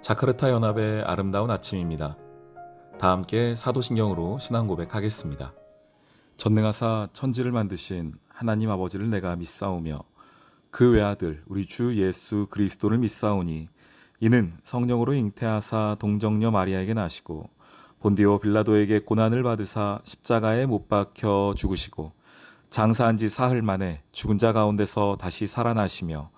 자카르타 연합의 아름다운 아침입니다. 다 함께 사도신경으로 신앙 고백하겠습니다. 전능하사 천지를 만드신 하나님 아버지를 내가 믿사오며 그 외아들 우리 주 예수 그리스도를 믿사오니 이는 성령으로 잉태하사 동정녀 마리아에게 나시고 본디오 빌라도에게 고난을 받으사 십자가에 못 박혀 죽으시고 장사한 지 사흘 만에 죽은 자 가운데서 다시 살아나시며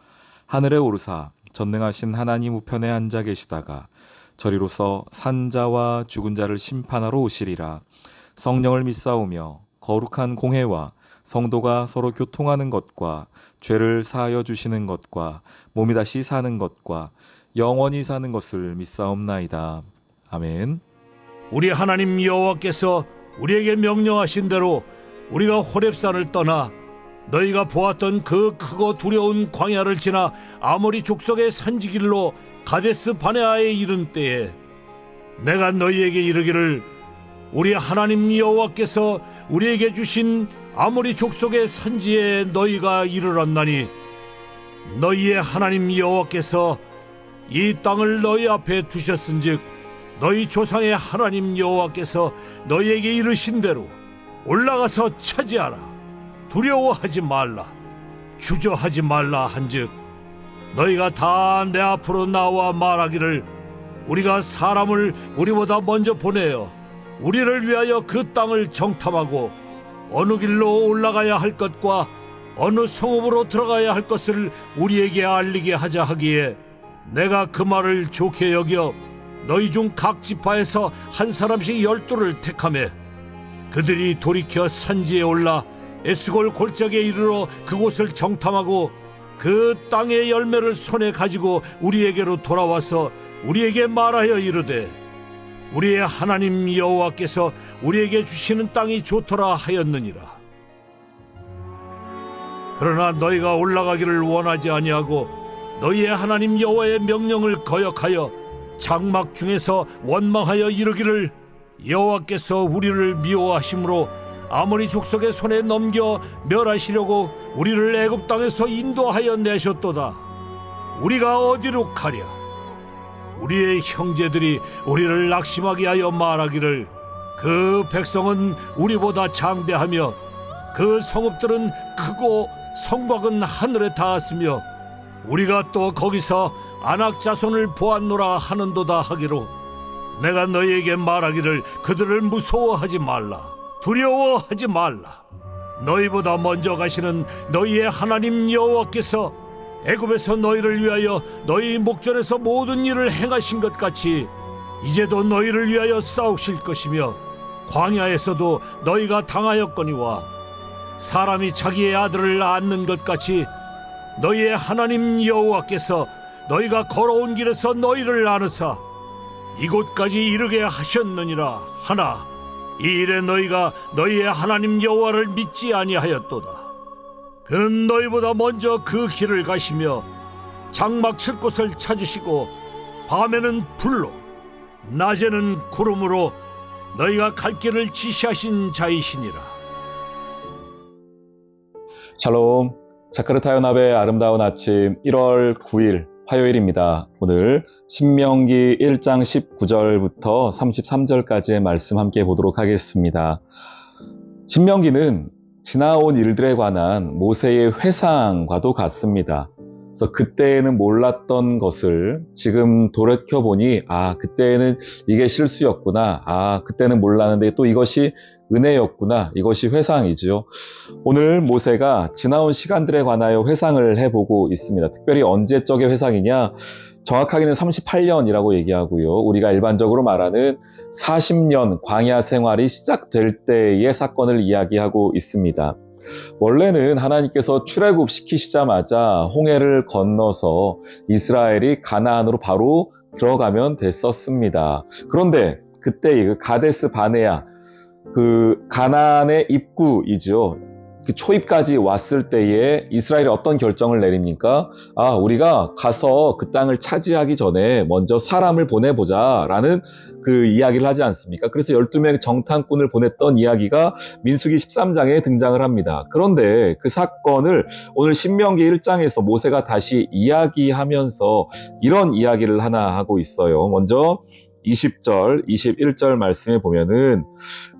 하늘에 오르사 전능하신 하나님 우편에 앉아 계시다가 저리로서 산자와 죽은 자를 심판하러 오시리라. 성령을 믿사오며 거룩한 공회와 성도가 서로 교통하는 것과 죄를 사하여 주시는 것과 몸이 다시 사는 것과 영원히 사는 것을 믿사옵나이다. 아멘. 우리 하나님 여호와께서 우리에게 명령하신 대로 우리가 호렙산을 떠나 너희가 보았던 그 크고 두려운 광야를 지나 아모리 족속의 산지길로 가데스 바네아에 이른 때에 내가 너희에게 이르기를 우리 하나님 여호와께서 우리에게 주신 아모리 족속의 산지에 너희가 이르렀나니 너희의 하나님 여호와께서 이 땅을 너희 앞에 두셨은즉 너희 조상의 하나님 여호와께서 너희에게 이르신 대로 올라가서 차지하라. 두려워하지 말라, 주저하지 말라 한즉 너희가 다 내 앞으로 나와 말하기를 우리가 사람을 우리보다 먼저 보내어 우리를 위하여 그 땅을 정탐하고 어느 길로 올라가야 할 것과 어느 성읍으로 들어가야 할 것을 우리에게 알리게 하자 하기에 내가 그 말을 좋게 여겨 너희 중 각 지파에서 한 사람씩 12를 택하매 그들이 돌이켜 산지에 올라 에스골 골짜기에 이르러 그곳을 정탐하고 그 땅의 열매를 손에 가지고 우리에게로 돌아와서 우리에게 말하여 이르되 우리의 하나님 여호와께서 우리에게 주시는 땅이 좋더라 하였느니라. 그러나 너희가 올라가기를 원하지 아니하고 너희의 하나님 여호와의 명령을 거역하여 장막 중에서 원망하여 이르기를 여호와께서 우리를 미워하심으로 아모리 족속의 손에 넘겨 멸하시려고 우리를 애굽 땅에서 인도하여 내셨도다. 우리가 어디로 가랴? 우리의 형제들이 우리를 낙심하게 하여 말하기를 그 백성은 우리보다 장대하며 그 성읍들은 크고 성곽은 하늘에 닿았으며 우리가 또 거기서 아낙 자손을 보았노라 하는도다 하기로 내가 너희에게 말하기를 그들을 무서워하지 말라, 두려워하지 말라. 너희보다 먼저 가시는 너희의 하나님 여호와께서 애굽에서 너희를 위하여 너희 목전에서 모든 일을 행하신 것 같이 이제도 너희를 위하여 싸우실 것이며 광야에서도 너희가 당하였거니와 사람이 자기의 아들을 낳는 것 같이 너희의 하나님 여호와께서 너희가 걸어온 길에서 너희를 나누사 이곳까지 이르게 하셨느니라 하나 이 일에 너희가 너희의 하나님 여호와를 믿지 아니하였도다. 그는 너희보다 먼저 그 길을 가시며 장막 칠 곳을 찾으시고 밤에는 불로 낮에는 구름으로 너희가 갈 길을 지시하신 자이시니라. 샬롬, 자카르타 연합의 아름다운 아침 1월 9일 화요일입니다. 오늘 신명기 1장 19절부터 33절까지의 말씀 함께 보도록 하겠습니다. 신명기는 지나온 일들에 관한 모세의 회상과도 같습니다. 그래서 그때에는 몰랐던 것을 지금 돌이켜보니 그때는 이게 실수였구나, 그때는 몰랐는데 또 이것이 은혜였구나, 이것이 회상이죠. 오늘 모세가 지나온 시간들에 관하여 회상을 해보고 있습니다. 특별히 언제적의 회상이냐, 정확하게는 38년이라고 얘기하고요. 우리가 일반적으로 말하는 40년 광야 생활이 시작될 때의 사건을 이야기하고 있습니다. 원래는 하나님께서 출애굽시키시자마자 홍해를 건너서 이스라엘이 가나안으로 바로 들어가면 됐었습니다. 그런데 그때 그 가데스 바네아, 그 가나안의 입구이죠. 그 초입까지 왔을 때에 이스라엘이 어떤 결정을 내립니까? 우리가 가서 그 땅을 차지하기 전에 먼저 사람을 보내보자 라는 그 이야기를 하지 않습니까? 그래서 12명의 정탐꾼을 보냈던 이야기가 민수기 13장에 등장을 합니다. 그런데 그 사건을 오늘 신명기 1장에서 모세가 다시 이야기하면서 이런 이야기를 하나 하고 있어요. 먼저 20절, 21절 말씀에 보면은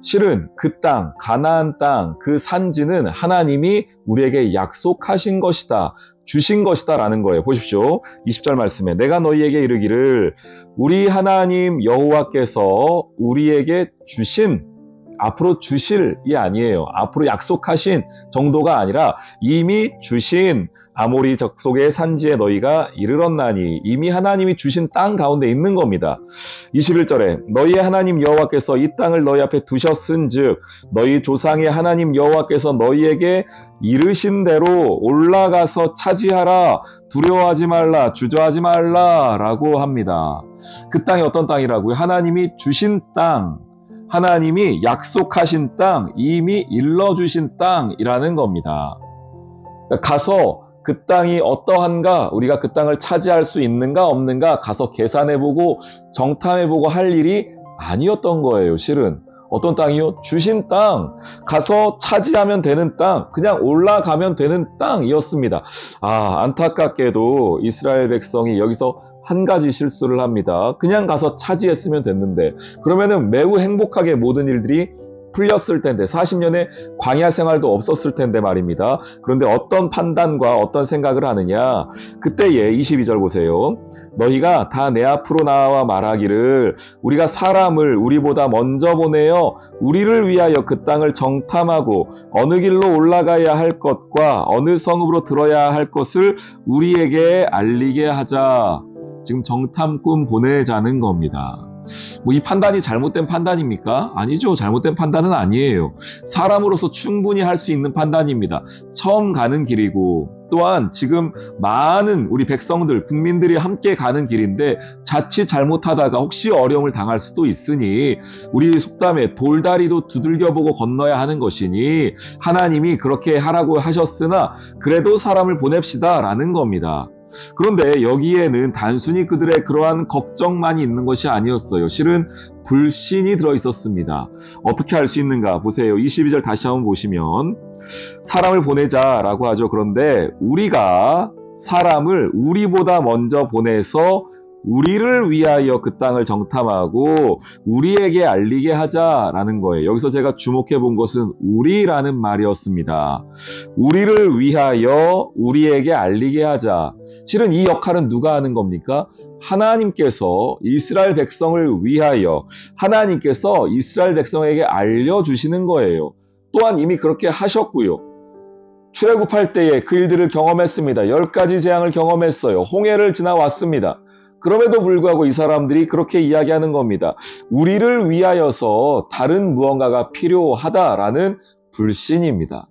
실은 그 땅, 가나안 땅, 그 산지는 하나님이 우리에게 약속하신 것이다, 주신 것이다 라는 거예요. 보십시오. 20절 말씀에 내가 너희에게 이르기를 우리 하나님 여호와께서 우리에게 주신, 앞으로 주실이 아니에요. 앞으로 약속하신 정도가 아니라 이미 주신 아모리 적속의 산지에 너희가 이르렀나니, 이미 하나님이 주신 땅 가운데 있는 겁니다. 21절에 너희의 하나님 여호와께서 이 땅을 너희 앞에 두셨은즉 너희 조상의 하나님 여호와께서 너희에게 이르신 대로 올라가서 차지하라, 두려워하지 말라, 주저하지 말라 라고 합니다. 그 땅이 어떤 땅이라고요? 하나님이 주신 땅, 하나님이 약속하신 땅, 이미 일러주신 땅이라는 겁니다. 가서 그 땅이 어떠한가, 우리가 그 땅을 차지할 수 있는가 없는가 가서 계산해보고 정탐해보고 할 일이 아니었던 거예요. 실은 어떤 땅이요? 주신 땅, 가서 차지하면 되는 땅, 그냥 올라가면 되는 땅이었습니다. 안타깝게도 이스라엘 백성이 여기서 한 가지 실수를 합니다. 그냥 가서 차지했으면 됐는데, 그러면은 매우 행복하게 모든 일들이 풀렸을 텐데, 40년의 광야 생활도 없었을 텐데 말입니다. 그런데 어떤 판단과 어떤 생각을 하느냐? 그때에 22절 보세요. 너희가 다 내 앞으로 나와 말하기를 우리가 사람을 우리보다 먼저 보내어 우리를 위하여 그 땅을 정탐하고 어느 길로 올라가야 할 것과 어느 성읍으로 들어야 할 것을 우리에게 알리게 하자. 지금 정탐꾼 보내자는 겁니다. 이 판단이 잘못된 판단입니까? 아니죠. 잘못된 판단은 아니에요. 사람으로서 충분히 할 수 있는 판단입니다. 처음 가는 길이고, 또한 지금 많은 우리 백성들, 국민들이 함께 가는 길인데 자칫 잘못하다가 혹시 어려움을 당할 수도 있으니 우리 속담에 돌다리도 두들겨보고 건너야 하는 것이니 하나님이 그렇게 하라고 하셨으나 그래도 사람을 보냅시다 라는 겁니다. 그런데 여기에는 단순히 그들의 그러한 걱정만이 있는 것이 아니었어요. 실은 불신이 들어있었습니다. 어떻게 할 수 있는가? 보세요. 22절 다시 한번 보시면 사람을 보내자라고 하죠. 그런데 우리가 사람을 우리보다 먼저 보내서 우리를 위하여 그 땅을 정탐하고 우리에게 알리게 하자라는 거예요. 여기서 제가 주목해 본 것은 우리라는 말이었습니다. 우리를 위하여 우리에게 알리게 하자. 실은 이 역할은 누가 하는 겁니까? 하나님께서 이스라엘 백성을 위하여 하나님께서 이스라엘 백성에게 알려주시는 거예요. 또한 이미 그렇게 하셨고요. 출애굽할 때에 그 일들을 경험했습니다. 10가지 재앙을 경험했어요. 홍해를 지나왔습니다. 그럼에도 불구하고 이 사람들이 그렇게 이야기하는 겁니다. 우리를 위하여서 다른 무언가가 필요하다라는 불신입니다.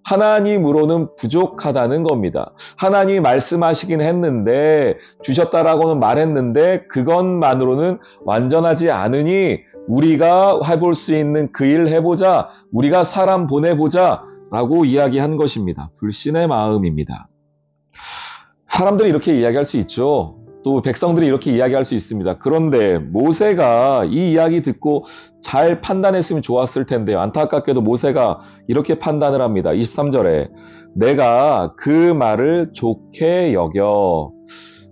하나님으로는 부족하다는 겁니다. 하나님이 말씀하시긴 했는데, 주셨다라고는 말했는데 그것만으로는 완전하지 않으니 우리가 해볼 수 있는 그 일 해보자, 우리가 사람 보내보자 라고 이야기한 것입니다. 불신의 마음입니다. 사람들이 이렇게 이야기할 수 있죠. 또 백성들이 이렇게 이야기할 수 있습니다. 그런데 모세가 이 이야기 듣고 잘 판단했으면 좋았을 텐데요. 안타깝게도 모세가 이렇게 판단을 합니다. 23절에 내가 그 말을 좋게 여겨.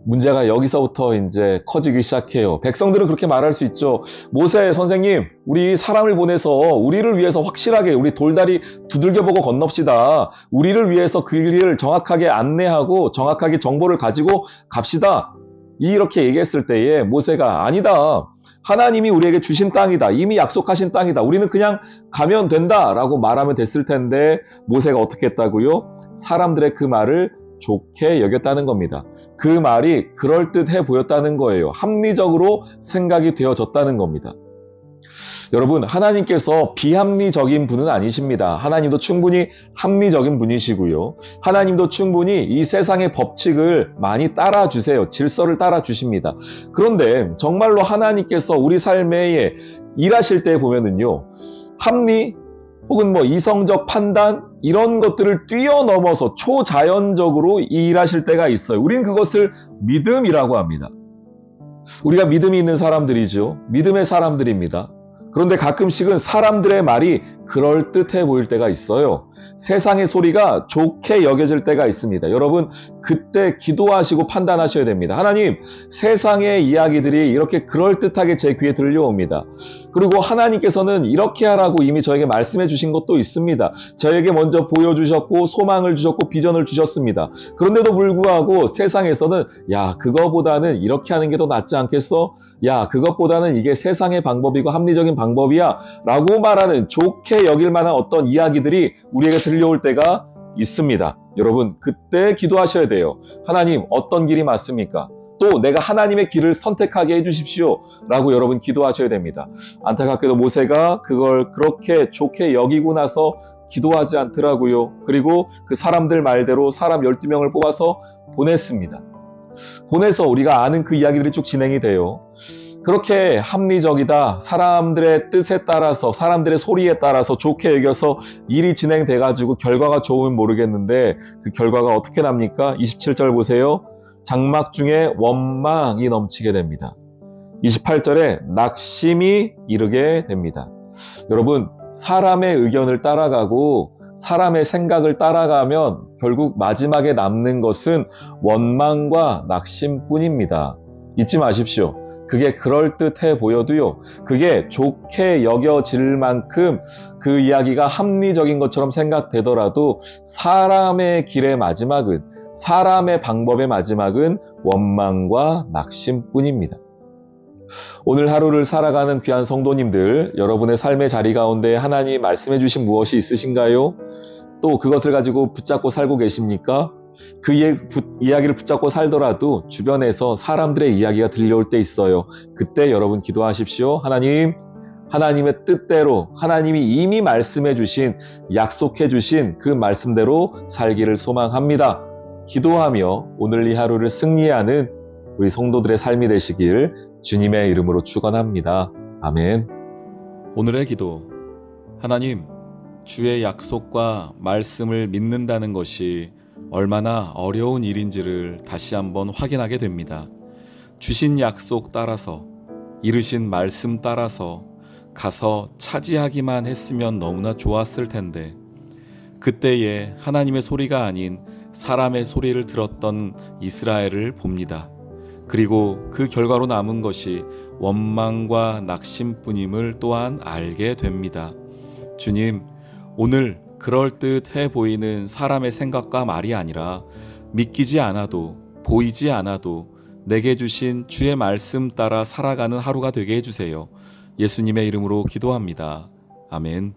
문제가 여기서부터 이제 커지기 시작해요. 백성들은 그렇게 말할 수 있죠. 모세 선생님, 우리 사람을 보내서 우리를 위해서 확실하게 우리 돌다리 두들겨보고 건넙시다. 우리를 위해서 그 길을 정확하게 안내하고 정확하게 정보를 가지고 갑시다. 이렇게 얘기했을 때에 모세가 아니다. 하나님이 우리에게 주신 땅이다. 이미 약속하신 땅이다. 우리는 그냥 가면 된다라고 말하면 됐을 텐데 모세가 어떻게 했다고요? 사람들의 그 말을 좋게 여겼다는 겁니다. 그 말이 그럴듯해 보였다는 거예요. 합리적으로 생각이 되어졌다는 겁니다. 여러분, 하나님께서 비합리적인 분은 아니십니다. 하나님도 충분히 합리적인 분이시고요. 하나님도 충분히 이 세상의 법칙을 많이 따라주세요. 질서를 따라주십니다. 그런데 정말로 하나님께서 우리 삶에 일하실 때 보면은요, 합리, 혹은 뭐 이성적 판단 이런 것들을 뛰어넘어서 초자연적으로 일하실 때가 있어요. 우린 그것을 믿음이라고 합니다. 우리가 믿음이 있는 사람들이죠. 믿음의 사람들입니다. 그런데 가끔씩은 사람들의 말이 그럴듯해 보일 때가 있어요. 세상의 소리가 좋게 여겨질 때가 있습니다. 여러분, 그때 기도하시고 판단하셔야 됩니다. 하나님, 세상의 이야기들이 이렇게 그럴듯하게 제 귀에 들려옵니다. 그리고 하나님께서는 이렇게 하라고 이미 저에게 말씀해 주신 것도 있습니다. 저에게 먼저 보여주셨고 소망을 주셨고 비전을 주셨습니다. 그런데도 불구하고 세상에서는 야, 그거보다는 이렇게 하는 게 더 낫지 않겠어? 야, 그것보다는 이게 세상의 방법이고 합리적인 방법이야 라고 말하는 좋게 여길 만한 어떤 이야기들이 우리에게 들려올 때가 있습니다. 여러분, 그때 기도하셔야 돼요. 하나님, 어떤 길이 맞습니까? 또 내가 하나님의 길을 선택하게 해주십시오 라고 여러분 기도하셔야 됩니다. 안타깝게도 모세가 그걸 그렇게 좋게 여기고 나서 기도하지 않더라고요. 그리고 그 사람들 말대로 사람 12명을 뽑아서 보냈습니다. 보내서 우리가 아는 그 이야기들이 쭉 진행이 돼요. 그렇게 합리적이다, 사람들의 뜻에 따라서, 사람들의 소리에 따라서 좋게 여겨서 일이 진행돼가지고 결과가 좋으면 모르겠는데 그 결과가 어떻게 납니까? 27절 보세요. 장막 중에 원망이 넘치게 됩니다. 28절에 낙심이 이르게 됩니다. 여러분, 사람의 의견을 따라가고 사람의 생각을 따라가면 결국 마지막에 남는 것은 원망과 낙심뿐입니다. 잊지 마십시오. 그게 그럴듯해 보여도요, 그게 좋게 여겨질 만큼 그 이야기가 합리적인 것처럼 생각되더라도 사람의 길의 마지막은, 사람의 방법의 마지막은 원망과 낙심뿐입니다. 오늘 하루를 살아가는 귀한 성도님들, 여러분의 삶의 자리 가운데 하나님이 말씀해 주신 무엇이 있으신가요? 또 그것을 가지고 붙잡고 살고 계십니까? 그 이야기를 붙잡고 살더라도 주변에서 사람들의 이야기가 들려올 때 있어요. 그때 여러분 기도하십시오. 하나님, 하나님의 뜻대로 하나님이 이미 말씀해 주신, 약속해 주신 그 말씀대로 살기를 소망합니다. 기도하며 오늘 이 하루를 승리하는 우리 성도들의 삶이 되시길 주님의 이름으로 축원합니다. 아멘. 오늘의 기도. 하나님, 주의 약속과 말씀을 믿는다는 것이 얼마나 어려운 일인지를 다시 한번 확인하게 됩니다. 주신 약속 따라서, 이르신 말씀 따라서 가서 차지하기만 했으면 너무나 좋았을 텐데, 그때에 하나님의 소리가 아닌 사람의 소리를 들었던 이스라엘을 봅니다. 그리고 그 결과로 남은 것이 원망과 낙심뿐임을 또한 알게 됩니다. 주님, 오늘 그럴듯해 보이는 사람의 생각과 말이 아니라 믿기지 않아도, 보이지 않아도 내게 주신 주의 말씀 따라 살아가는 하루가 되게 해주세요. 예수님의 이름으로 기도합니다. 아멘.